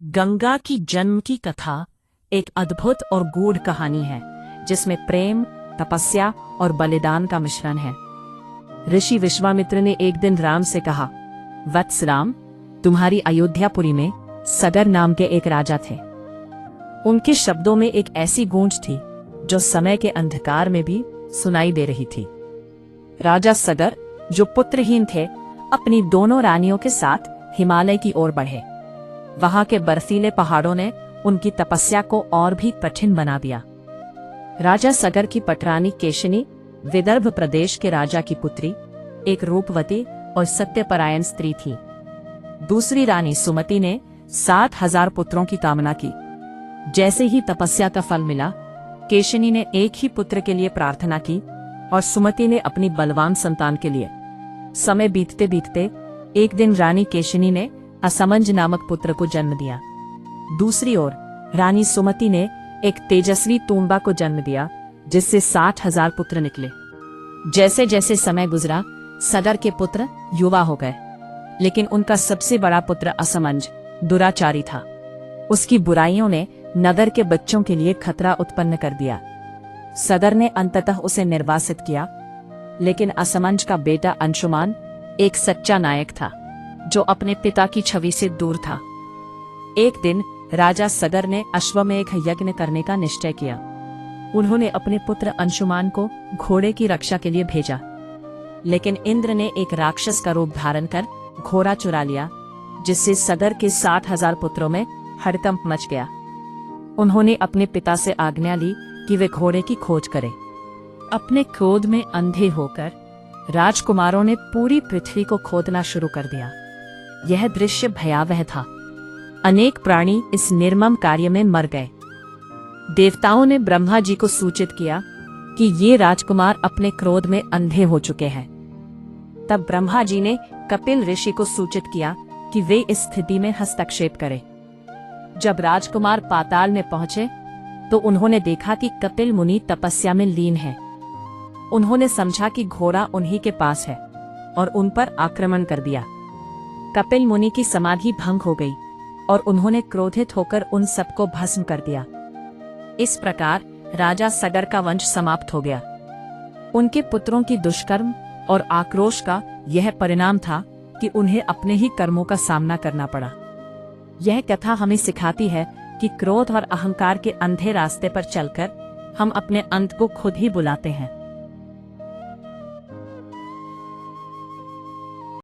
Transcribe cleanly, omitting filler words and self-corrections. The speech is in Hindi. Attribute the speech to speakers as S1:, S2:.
S1: गंगा की जन्म की कथा एक अद्भुत और गूढ़ कहानी है जिसमें प्रेम, तपस्या और बलिदान का मिश्रण है। ऋषि विश्वामित्र ने एक दिन राम से कहा, वत्स राम, तुम्हारी अयोध्यापुरी में सगर नाम के एक राजा थे। उनके शब्दों में एक ऐसी गूंज थी जो समय के अंधकार में भी सुनाई दे रही थी। राजा सगर, जो पुत्रहीन थे, अपनी दोनों रानियों के साथ हिमालय की ओर बढ़े। वहां के बर्फीले पहाड़ों ने उनकी तपस्या को और भी कठिन बना दिया। राजा सगर की पटरानी केशिनी विदर्भ प्रदेश के राजा की पुत्री, एक रूपवती और सत्यपरायण स्त्री थी। दूसरी रानी सुमति ने 7,000 पुत्रों की कामना की। जैसे ही तपस्या का फल मिला, केशिनी ने एक ही पुत्र के लिए प्रार्थना की और सुमति ने अपनी बलवान संतान के लिए। समय बीतते बीतते एक दिन रानी केशिनी ने असमंज नामक पुत्र को जन्म दिया। दूसरी ओर रानी सुमति ने एक तेजस्वी तूम्बा को जन्म दिया, जिससे 60,000 पुत्र निकले। जैसे जैसे समय गुजरा, सगर के पुत्र युवा हो गए, लेकिन उनका सबसे बड़ा पुत्र असमंज दुराचारी था। उसकी बुराइयों ने नगर के बच्चों के लिए खतरा उत्पन्न कर दिया। सगर ने अंततः उसे निर्वासित किया, लेकिन असमंज का बेटा अंशुमान एक सच्चा नायक था जो अपने पिता की छवि से दूर था। एक दिन राजा सगर ने अश्वमेध यज्ञ करने का निश्चय किया। उन्होंने अपने पुत्र अंशुमान को घोड़े की रक्षा के लिए भेजा, लेकिन इंद्र ने एक राक्षस का रूप धारण कर घोड़ा चुरा लिया, जिससे सगर के 60,000 पुत्रों में हड़कंप मच गया। उन्होंने अपने पिता से आज्ञा ली कि वे घोड़े की खोज करें। अपने क्रोध में अंधे होकर राजकुमारों ने पूरी पृथ्वी को खोदना शुरू कर दिया। यह दृश्य भयावह था। अनेक प्राणी इस निर्मम कार्य में मर गए। देवताओं ने ब्रह्मा जी को सूचित किया कि ये राजकुमार अपने क्रोध में अंधे हो चुके हैं। तब ब्रह्मा जी ने कपिल ऋषि को सूचित किया कि वे इस स्थिति में हस्तक्षेप करें। जब राजकुमार पाताल में पहुंचे तो उन्होंने देखा कि कपिल मुनि तपस्या में लीन है। उन्होंने समझा कि घोड़ा उन्हीं के पास है और उन पर आक्रमण कर दिया। कपिल मुनि की समाधि भंग हो गई और उन्होंने क्रोधित होकर उन सबको भस्म कर दिया। इस प्रकार राजा सगर का वंश समाप्त हो गया। उनके पुत्रों की दुष्कर्म और आक्रोश का यह परिणाम था कि उन्हें अपने ही कर्मों का सामना करना पड़ा। यह कथा हमें सिखाती है कि क्रोध और अहंकार के अंधे रास्ते पर चलकर हम अपने अंत को खुद ही बुलाते हैं।